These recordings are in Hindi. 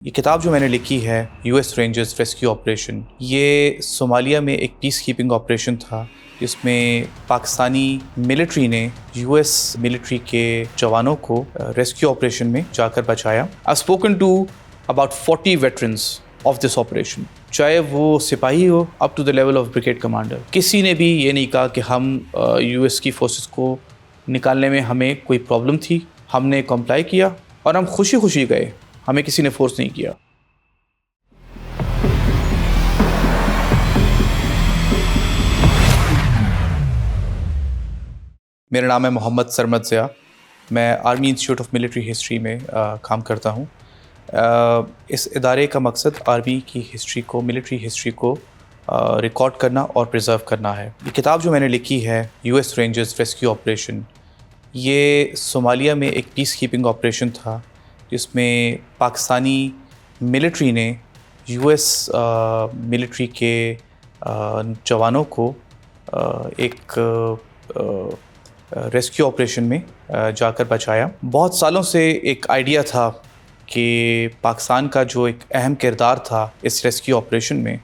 ये किताब जो मैंने लिखी है यूएस रेंजर्स रेस्क्यू ऑपरेशन, ये सोमालिया में एक पीस कीपिंग ऑपरेशन था जिसमें पाकिस्तानी मिलिट्री ने यूएस मिलिट्री के जवानों को रेस्क्यू ऑपरेशन में जाकर बचाया। I spoken to about 40 veterans of this operation, चाहे वो सिपाही हो up to the level of brigade commander. किसी ने भी ये नहीं कहा कि हम यूएस की फोर्सेस को निकालने में हमें कोई प्रॉब्लम थी। हमने कंप्लाई किया और हम खुशी खुशी गए, हमें किसी ने फोर्स नहीं किया। मेरा नाम है मोहम्मद सरमद ज़िया। मैं army institute of military history में काम करता हूँ। इस इदारे का मकसद आर्मी की हिस्ट्री को, मिलिट्री हिस्ट्री को रिकॉर्ड करना और प्रिजर्व करना है। ये किताब जो मैंने लिखी है यूएस रेंजर्स रेस्क्यू ऑपरेशन, ये सोमालिया में एक पीस कीपिंग ऑपरेशन था जिसमें पाकिस्तानी मिलिट्री ने यूएस मिलिट्री के जवानों को एक रेस्क्यू ऑपरेशन में जाकर बचाया। बहुत सालों से एक आइडिया था कि पाकिस्तान का जो एक अहम किरदार था इस रेस्क्यू ऑपरेशन में,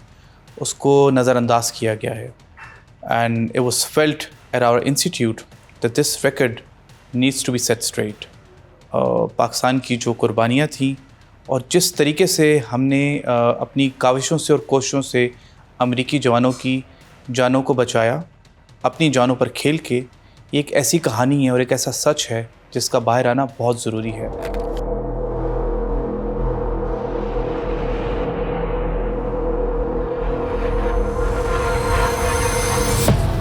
उसको नज़रअंदाज किया गया है। And it was felt at our institute that this record needs to be set straight. Pakistan की जो कुर्बानियाँ थीं और जिस तरीके से हमने अपनी काविशों से और कोशिशों से अमेरिकी जवानों की जानों को बचाया, अपनी जानों पर खेल के, ये एक ऐसी कहानी है और एक ऐसा सच है जिसका बाहर आना बहुत ज़रूरी है।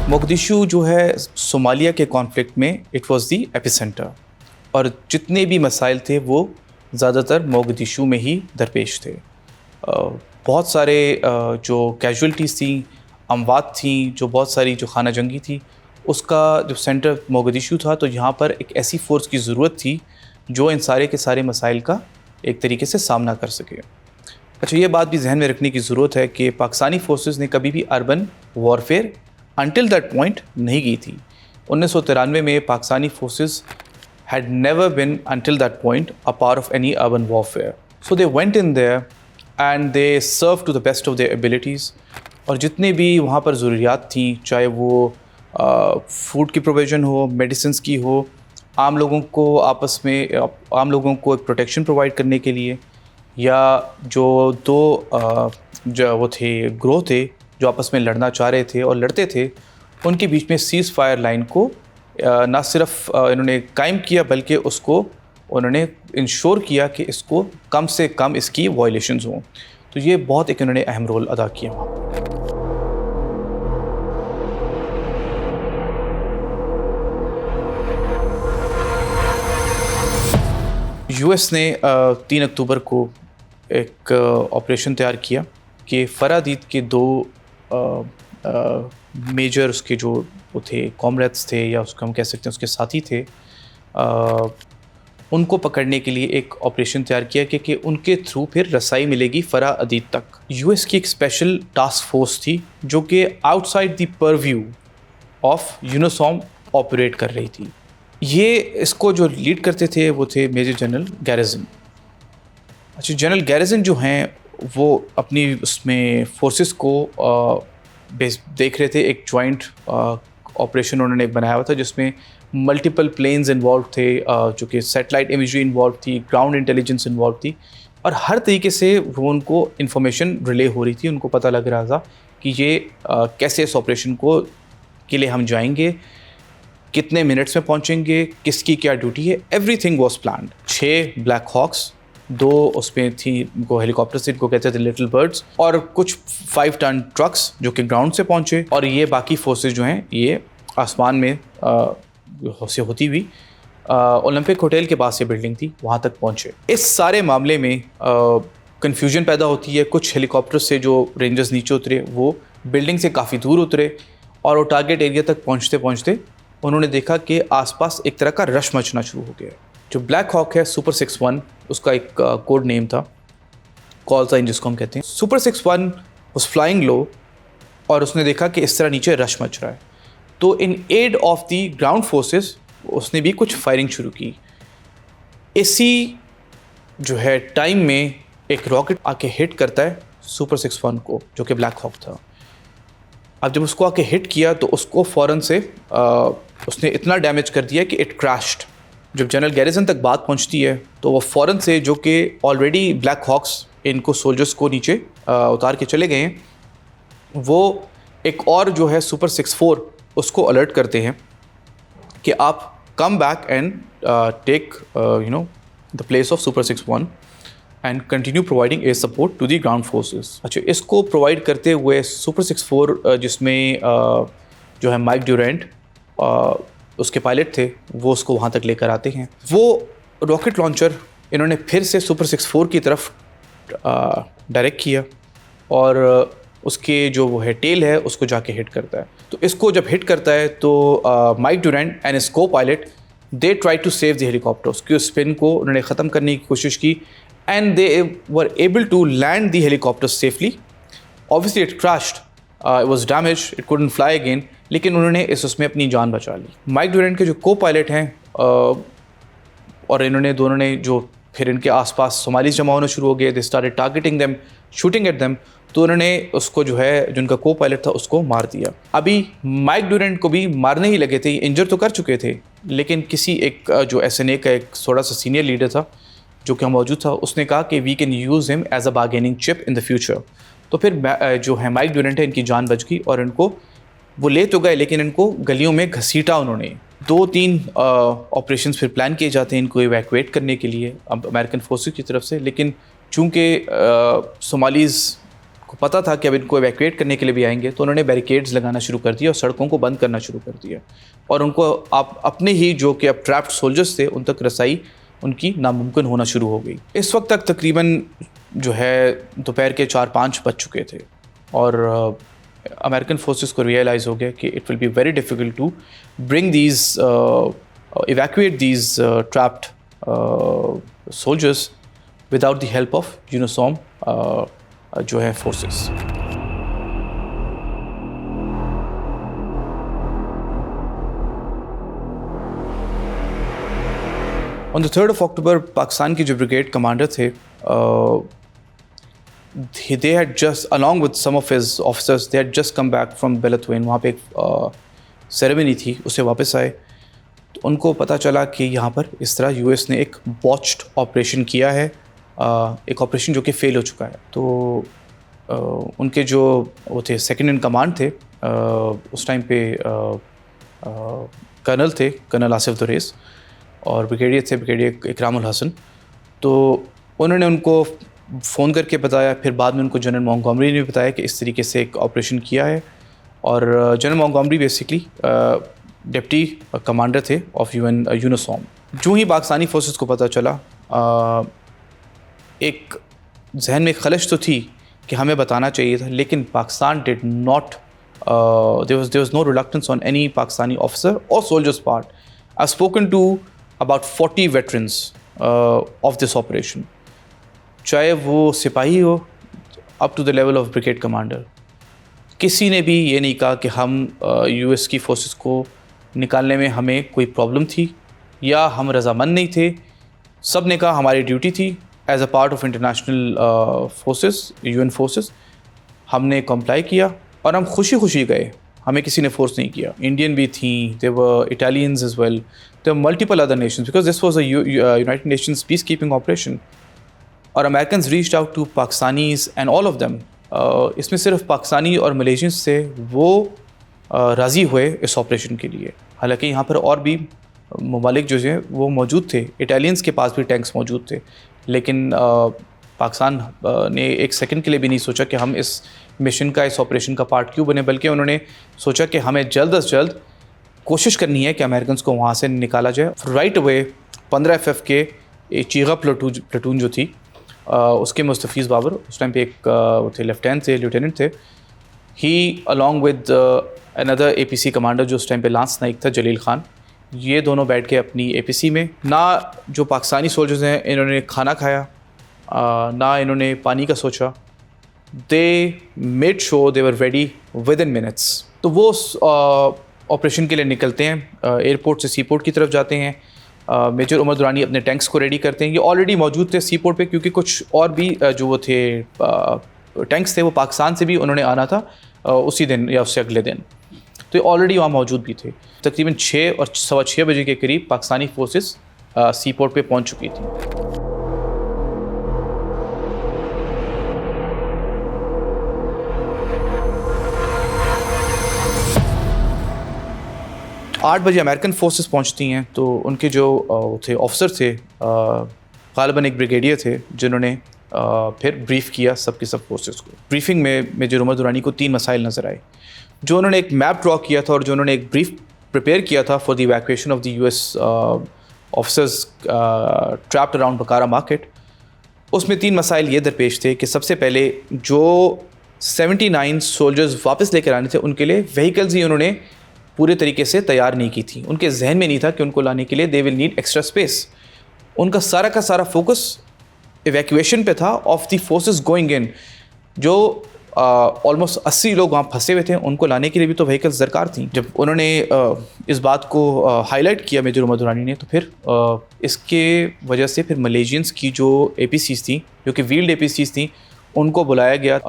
मोगदिशु जो है सोमालिया के कॉन्फ्लिक्ट में इट वाज द एपिसेंटर, और जितने भी मसाइल थे वो ज़्यादातर मोगदिशु में ही दरपेश थे। बहुत सारे जो कैजुअल्टीज़ थी, अमवात थी, जो बहुत सारी जो खाना जंगी थी, उसका जो सेंटर मोगदिशु था। तो यहाँ पर एक ऐसी फ़ोर्स की ज़रूरत थी जो इन सारे के सारे मसाइल का एक तरीके से सामना कर सके। अच्छा, ये बात भी जहन में रखने की ज़रूरत है कि पाकिस्तानी फोर्सेस ने कभी भी urban warfare until that point नहीं की थी। 1993 में Pakistani forces had never been until that point a part of any urban warfare. So they went in there and they served to the best of their abilities. और जितने भी वहाँ पर ज़रूरियात थी, चाहे वो फूड की प्रोविज़न हो, मेडिसिन्स की हो, आम लोगों को आपस में आम लोगों को एक प्रोटेक्शन प्रोवाइड करने के लिए, या जो दो जो वो थे ग्रोह थे जो आपस में लड़ना चाह रहे थे और लड़ते थे, उनके बीच में सीज़ फायर लाइन को ना सिर्फ इन्होंने कायम किया बल्कि उसको उन्होंने इंश्योर किया कि इसको कम से कम इसकी वायलेशंस हों। तो ये बहुत एक इन्होंने अहम रोल अदा किया वहाँ पर। यूएस ने 3 अक्टूबर को एक ऑपरेशन तैयार किया कि फरादीद के दो मेजर उसके जो वो थे कॉमरेड्स थे, या उसको हम कह सकते हैं उसके साथी थे, उनको पकड़ने के लिए एक ऑपरेशन तैयार किया कि उनके थ्रू फिर रसाई मिलेगी फरा अदीद तक। यूएस की एक स्पेशल टास्क फोर्स थी जो कि outside the purview of UNOSOM operate कर रही थी। ये इसको जो लीड करते थे वो थे मेजर जनरल गैरिसन। अच्छा, जनरल गैरिसन जो हैं वो अपनी उसमें फोर्सेस को देख रहे थे। एक जॉइंट ऑपरेशन उन्होंने बनाया हुआ था जिसमें मल्टीपल प्लेन्स इन्वॉल्व थे, जो कि सैटेलाइट इमेजरी इन्वॉल्व थी, ग्राउंड इंटेलिजेंस इन्वॉल्व थी, और हर तरीके से वो उनको इन्फॉर्मेशन रिले हो रही थी। उनको पता लग रहा था कि ये कैसे इस ऑपरेशन को के लिए हम जाएंगे, कितने मिनट्स में पहुंचेंगे, किसकी क्या ड्यूटी है। Everything was planned. 6 black hawks, 2 उसमें थी वो हेलीकॉप्टर से, इनको कहते थे लिटिल बर्ड्स, और कुछ 5 टन ट्रक्स जो कि ग्राउंड से पहुंचे, और ये बाकी फोर्सेस जो हैं ये आसमान में से होती हुई ओलंपिक होटल के पास से बिल्डिंग थी वहाँ तक पहुँचे। इस सारे मामले में कन्फ्यूजन पैदा होती है। कुछ हेलीकॉप्टर से जो रेंजर्स नीचे उतरे वो बिल्डिंग से काफ़ी दूर उतरे, और वो टारगेट एरिया तक पहुँचते पहुँचते उन्होंने देखा कि आसपास एक तरह का रश मचना शुरू हो गया। जो ब्लैक हॉक है, सुपर 61 उसका एक कोड नेम था, कॉल साइन जिसको हम कहते हैं। सुपर 61 वाज फ्लाइंग लो, और उसने देखा कि इस तरह नीचे रश मच रहा है। तो in aid of the ground forces उसने भी कुछ फायरिंग शुरू की। इसी जो है टाइम में एक रॉकेट आके हिट करता है सुपर 61 को, जो कि ब्लैक हॉक था। अब जब उसको आके हिट किया तो उसको फ़ौरन से उसने इतना डैमेज कर दिया कि इट क्रैश्ड। जब जनरल गैरिसन तक बात पहुंचती है तो वो फ़ौरन से, जो कि ऑलरेडी ब्लैक हॉक्स इनको सोल्जर्स को नीचे उतार के चले गए हैं, वो एक और जो है सुपर 64 उसको अलर्ट करते हैं कि आप come back and take the place of super 61 and continue providing air support to the ground forces. अच्छा, इसको प्रोवाइड करते हुए सुपर 64 जिसमें जो है माइक ड्यूरेंट उसके पायलट थे, वो उसको वहाँ तक लेकर आते हैं। वो रॉकेट लॉन्चर इन्होंने फिर से सुपर 64 की तरफ डायरेक्ट किया और उसके जो वो है टेल है उसको जाके हिट करता है। तो इसको जब हिट करता है तो Mike Durant and his copilot they try to save the helicopter. उसकी स्पिन को उन्होंने ख़त्म करने की कोशिश की and they were able to land the helicopter safely. Obviously it crashed, it was damage, it couldn't fly again, लेकिन उन्होंने उसमें अपनी जान बचा ली। माइक ड्यूरेंट के जो को पायलट हैं और इन्होंने दोनों ने जो फिर इनके आसपास सोमालीज जमा होना शुरू हो गए, they started targeting them, shooting at them, तो उन्होंने उसको जो है जो उनका को पायलट था उसको मार दिया। अभी माइक ड्यूरेंट को भी मारने ही लगे थे, इंजर तो कर चुके थे, लेकिन किसी एक जो SNA का एक थोड़ा सा सीनियर लीडर था जो कि मौजूद था, उसने कहा कि we can use him as a bargaining chip in the future. तो फिर जो है माइक ड्यूरेंट है, इनकी जान बच गई और इनको वो ले तो गए, लेकिन इनको गलियों में घसीटा उन्होंने। 2-3 ऑपरेशंस फिर प्लान किए जाते हैं इनको इवैक्यूएट करने के लिए अमेरिकन फोर्सेस की तरफ से, लेकिन चूँकि सोमालीज़ को पता था कि अब इनको इवैक्यूएट करने के लिए भी आएंगे, तो उन्होंने बैरिकेड्स लगाना शुरू कर दिया और सड़कों को बंद करना शुरू कर दिया और उनको आप अपने ही जो कि अब ट्रैप्ड सोल्जर्स थे उन तक रसाई उनकी नामुमकिन होना शुरू हो गई। इस वक्त तक तकरीबन जो है दोपहर के 4-5 बज चुके थे और अमेरिकन फोर्सेस को रियलाइज़ हो गया कि it will be very difficult to bring these evacuate these trapped soldiers without the help of UNOSOM जो है forces. On the 3rd of October Pakistan के जो ब्रिगेड कमांडर थे, they had just, along with some of his officers, they had just come back from Belathuin। वहाँ पे एक सेरेमनी थी, उससे वापस आए तो उनको पता चला कि यहाँ पर इस तरह US ने एक बॉच्ड ऑपरेशन किया है, एक ऑपरेशन जो कि फ़ेल हो चुका है। तो उनके जो वो थे सेकंड इन कमांड थे उस टाइम पे कर्नल थे, कर्नल आसिफ दुरेस, और ब्रिगेडियर थे ब्रिगेडियर इकरामुल हसन। तो उन्होंने उनको फ़ोन करके बताया, फिर बाद में उनको जनरल मॉन्टगोमरी ने बताया कि इस तरीके से एक ऑपरेशन किया है। और general Montgomery basically deputy commander थे ऑफ UN यूनिसॉम। जो ही पाकिस्तानी फोर्सेस को पता चला, एक जहन में खलश तो थी कि हमें बताना चाहिए था, लेकिन Pakistan did not, there was no reluctance on any Pakistani officer or soldier's part. I've spoken to about 40 veterans of this operation, चाहे वो सिपाही हो up to the level of brigade commander। किसी ने भी ये नहीं कहा कि हम US की फोर्सेस को निकालने में हमें कोई प्रॉब्लम थी या हम रजामंद नहीं थे। सब ने कहा हमारी ड्यूटी थी as a part of international forces, UN forces, हमने कंप्लाई किया और हम खुशी खुशी गए, हमें किसी ने फोर्स नहीं किया। इंडियन भी थी, they were Italians as well, they were multiple other nations, because this was a United Nations peace keeping operation. और Americans reached out to Pakistanis and all of them, इसमें सिर्फ पाकिस्तानी और मलेशियंस थे, वो राज़ी हुए इस ऑपरेशन के लिए। हालांकि यहाँ पर और भी ममालिक जो हैं वो मौजूद थे, इटालियंस के पास भी टैंक्स मौजूद थे, लेकिन पाकिस्तान ने एक सेकंड के लिए भी नहीं सोचा कि हम इस मिशन का, इस ऑपरेशन का पार्ट क्यों बने, बल्कि उन्होंने सोचा कि हमें जल्द अज जल्द कोशिश करनी है कि अमेरिकन को वहाँ से निकाला जाए। राइट अवे 15 FF के चीगा प्लेटून जो थी, उसके मुस्तफ़ीज़ बाबर, उस टाइम पे एक वो थे लेफ्टिनेंट थे, he along with another APC commander जो उस टाइम पे लांस नाइक था, जलील खान, ये दोनों बैठ के अपनी APC में, ना जो पाकिस्तानी सोल्जर्स हैं इन्होंने खाना खाया, ना इन्होंने पानी का सोचा, they made sure they were ready with in minutes. तो वो ऑपरेशन के लिए निकलते हैं, एयरपोर्ट से सीपोर्ट की तरफ जाते हैं, मेजर उमर दुरानी अपने टैंक्स को रेडी करते हैं। ये ऑलरेडी मौजूद थे सी पोर्ट पे, क्योंकि कुछ और भी जो वो थे टैंक्स थे वो पाकिस्तान से भी उन्होंने आना था उसी दिन या उससे अगले दिन, तो ये ऑलरेडी वहाँ मौजूद भी थे। तकरीबन 6 और 6:15 बजे के करीब पाकिस्तानी फोर्सेस सी पोर्ट पे पहुँच चुकी थी। 8 बजे अमेरिकन फोर्सेस पहुंचती हैं, तो उनके जो थे ऑफिसर थे, ग़ालिबन एक ब्रिगेडियर थे, जिन्होंने फिर ब्रीफ़ किया सबके सब फोर्सेस को। ब्रीफिंग में मेजर उमर दुरानी को 3 मसाइल नज़र आए। जो उन्होंने एक मैप ड्रॉ किया था और जो उन्होंने एक ब्रीफ प्रिपेयर किया था for the evacuation of the US officers trapped around Bakara Market, उसमें 3 मसाइल ये दरपेश थे कि सबसे पहले जो 79 सोल्जर्स वापस लेकर आने थे उनके लिए व्हीकल्स ही उन्होंने पूरे तरीके से तैयार नहीं की थी। उनके जहन में नहीं था कि उनको लाने के लिए they will need extra space. उनका सारा का सारा फोकस इवैक्यूएशन पे था of the forces going in. जो ऑलमोस्ट 80 लोग वहाँ फंसे हुए थे, उनको लाने के लिए भी तो व्हीकल्स दरकार थी। जब उन्होंने इस बात को हाईलाइट किया मेजर उमर दुरानी ने, तो फिर इसके वजह से फिर मलेशियंस की जो APCs थी, जो कि व्हील्ड APCs थी, उनको बुलाया गया।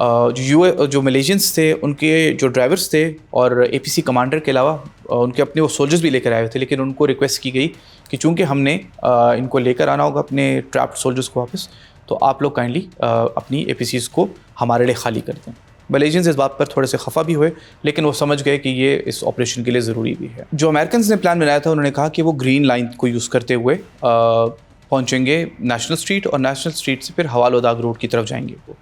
जो मलेशियंस थे उनके जो ड्राइवर्स थे और APC कमांडर के अलावा उनके अपने वो सोल्जर्स भी लेकर आए हुए थे, लेकिन उनको रिक्वेस्ट की गई कि चूँकि हमने इनको लेकर आना होगा अपने ट्रैप्ड सोल्जर्स को वापस, तो आप लोग काइंडली अपनी APCs को हमारे लिए खाली कर दें। मलेशियंस इस बात पर थोड़े से खफा भी हुए, लेकिन वो समझ गए कि ये इस ऑपरेशन के लिए ज़रूरी भी है। जो अमेरिकन ने प्लान बनाया था, उन्होंने कहा कि वो ग्रीन लाइन को यूज़ करते हुए पहुँचेंगे नेशनल स्ट्रीट और नेशनल स्ट्रीट से फिर हवालोदाग रोड की तरफ जाएंगे। वो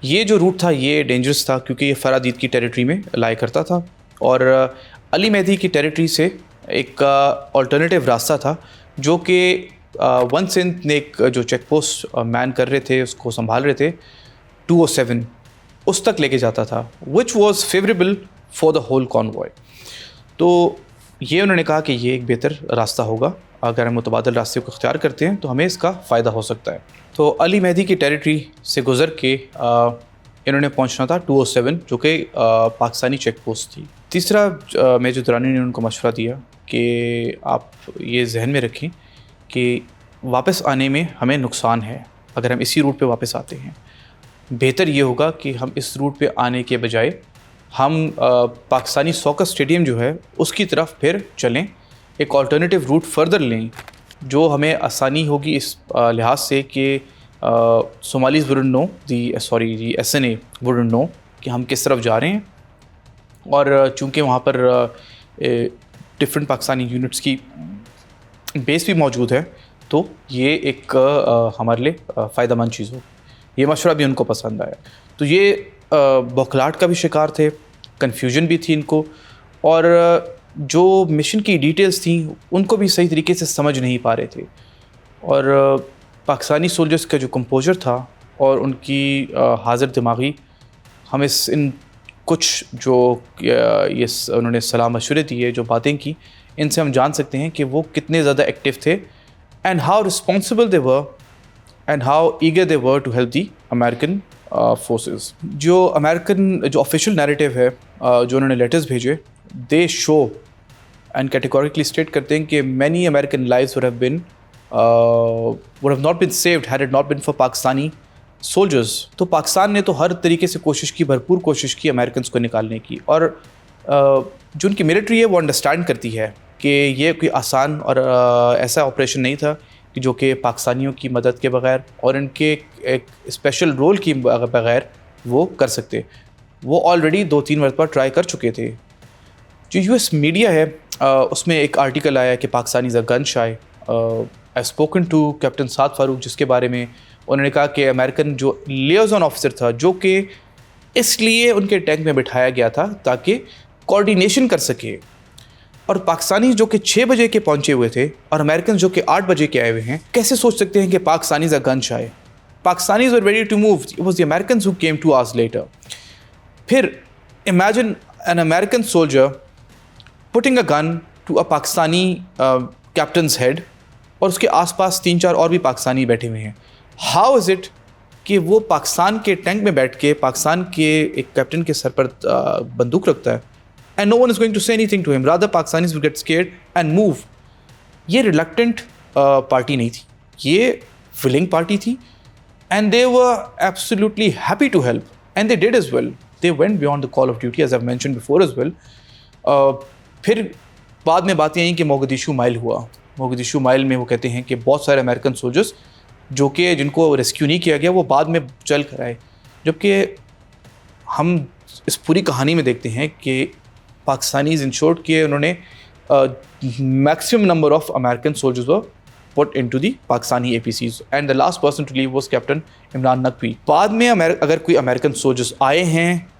ये जो रूट था ये डेंजरस था, क्योंकि ये फरादीद की टेरिटरी में लाया करता था और अली मेहदी की टेरिटरी से एक अल्टरनेटिव रास्ता था, जो कि वन सिंध ने एक जो चेक पोस्ट मैन कर रहे थे, उसको संभाल रहे थे, 207 उस तक लेके जाता था, which was favourable for the whole convoy. तो ये उन्होंने कहा कि ये एक बेहतर रास्ता होगा, अगर हम मुतबादल रास्ते को इख्तियार करते हैं तो हमें इसका फ़ायदा हो सकता है। तो अली मेहदी की टेरिटरी से गुज़र के इन्होंने पहुंचना था 207, जो कि पाकिस्तानी चेक पोस्ट थी। तीसरा मेजर दुरानी ने उनको मशवरा दिया कि आप ये जहन में रखें कि वापस आने में हमें नुकसान है अगर हम इसी रूट पे वापस आते हैं। बेहतर ये होगा कि हम इस रूट पे आने के बजाय हम पाकिस्तानी सॉकर स्टेडियम जो है उसकी तरफ फिर चलें, एक अल्टरनेटिव रूट फर्दर लें, जो हमें आसानी होगी इस लिहाज से कि Somalis wouldn't know the SNA wouldn't know कि हम किस तरफ जा रहे हैं। और चूँकि वहाँ पर डिफरेंट पाकिस्तानी यूनिट्स की बेस भी मौजूद है, तो ये एक हमारे लिए फ़ायदेमंद चीज़ हो। ये मशवरा भी उनको पसंद आया। तो ये बौखलाहट का भी शिकार थे, कन्फ्यूजन भी थी इनको, और जो मिशन की डिटेल्स थी उनको भी सही तरीके से समझ नहीं पा रहे थे। और पाकिस्तानी सोल्जर्स का जो कंपोजर था और उनकी हाजिर दिमागी, हम इन कुछ जो ये उन्होंने सलाह मशवरे दिए, जो बातें की, इनसे हम जान सकते हैं कि वो कितने ज़्यादा एक्टिव थे and how responsible they were and how eager they were to help the American forces. जो अमेरिकन जो ऑफिशियल नैरेटिव है, जो उन्होंने लेटर्स भेजे, they show and categorically state करते हैं कि many American lives would have not been saved had it not been for Pakistani soldiers. तो पाकिस्तान ने तो हर तरीके से कोशिश की, भरपूर कोशिश की अमेरिकन को निकालने की, और जो उनकी मिलिट्री है वो अंडरस्टैंड करती है कि ये कोई आसान और ऐसा ऑपरेशन नहीं था कि जो कि पाकिस्तानियों की मदद के बगैर और इनके एक स्पेशल रोल की बगैर वो कर सकते। वो ऑलरेडी 2-3 मरतबा ट्राई कर चुके थे। जो US मीडिया है उसमें एक आर्टिकल आया कि Pakistani is a gun shy. I spoken to captain Saad Farooq, जिसके बारे में उन्होंने कहा कि अमेरिकन जो लियाज़न ऑफिसर था, जो कि इसलिए उनके टैंक में बिठाया गया था ताकि कोऑर्डिनेशन कर सके, और पाकिस्तानी जो कि 6 बजे के पहुंचे हुए थे और अमेरिकन जो कि 8 बजे के आए हुए हैं, कैसे सोच सकते हैं कि Pakistani is a gun shy? Pakistanis were ready to move, it was the Americans who came 2 hours later. फिर imagine an American soldier putting a gun to a Pakistani captain's head, और उसके आसपास 3-4 और भी पाकिस्तानी बैठे हुए हैं। हाउ इज़ इट कि वो पाकिस्तान के टैंक में बैठ के पाकिस्तान के एक कैप्टन के सर पर बंदूक रखता है, and no one is going to say anything to him, rather Pakistanis will get scared and move. ये रिलक्टेंट पार्टी नहीं थी, ये विलिंग पार्टी थी, and they were absolutely happy to help and they did as well. They went beyond the call of duty as I mentioned before as well. फिर बाद में बातें आई कि मोगदिशु माइल हुआ. मोगदिशु माइल में वो कहते हैं कि बहुत सारे अमेरिकन सोल्जर्स जो कि जिनको रेस्क्यू नहीं किया गया वो बाद में चल कर आए, जबकि हम इस पूरी कहानी में देखते हैं कि पाकिस्तानीज इंश्योर्ड कि उन्होंने maximum number of American soldiers were put into the Pakistani APCs and the last person to leave was captain Imran Naqvi. बाद में अगर कोई अमेरिकन सोल्जर्स आए हैं,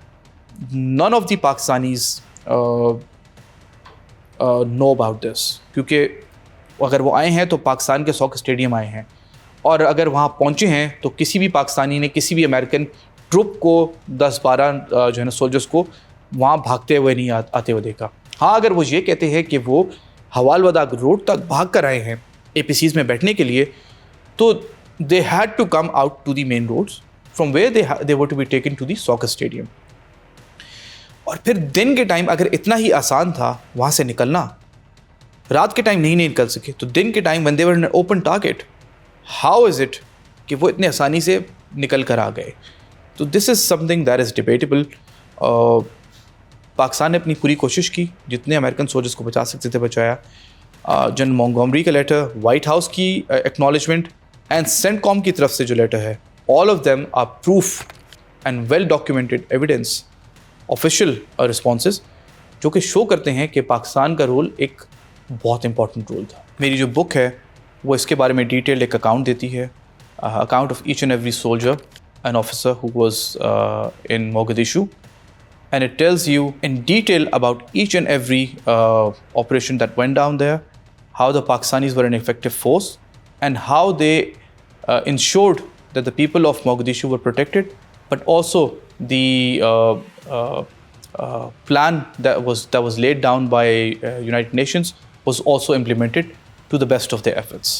none of the Pakistanis know about this, क्योंकि अगर वो आए हैं तो पाकिस्तान के सॉकर स्टेडियम आए हैं, और अगर वहाँ पहुँचे हैं तो किसी भी पाकिस्तानी ने किसी भी अमेरिकन ट्रुप को 10-12 जो है ना सोल्जर्स को वहाँ भागते हुए नहीं आते हुए देखा. हाँ, अगर वो ये कहते हैं कि वो हवालवदा रोड तक भाग कर आए हैं APCs में बैठने के लिए, तो they had to come out to the main roads from where they were to be taken to the soccer stadium. और फिर दिन के टाइम अगर इतना ही आसान था वहाँ से निकलना, रात के टाइम नहीं निकल सके, तो दिन के time when they were in open target, how is it कि वो इतने आसानी से निकल कर आ गए. तो this is something that is debatable. Pakistan ने अपनी पूरी कोशिश की, जितने अमेरिकन सोल्जर्स को बचा सकते थे बचाया. जनरल मोंटगोमरी का लेटर, वाइट हाउस की एक्नॉलेजमेंट एंड सेंटकॉम की तरफ से जो लेटर है, all of them are proof and well documented evidence, official responses, जो कि शो करते हैं कि पाकिस्तान का रोल एक बहुत इंपॉर्टेंट रोल था. मेरी जो बुक है वो इसके बारे में डिटेल्ड एक अकाउंट देती है, account of each and every soldier and officer who was in Mogadishu, and it tells you in detail about each and every operation that went down there, how the Pakistanis were an effective force, and how they ensured that the people of Mogadishu were protected, but also the plan that was laid down by United Nations was also implemented to the best of their efforts.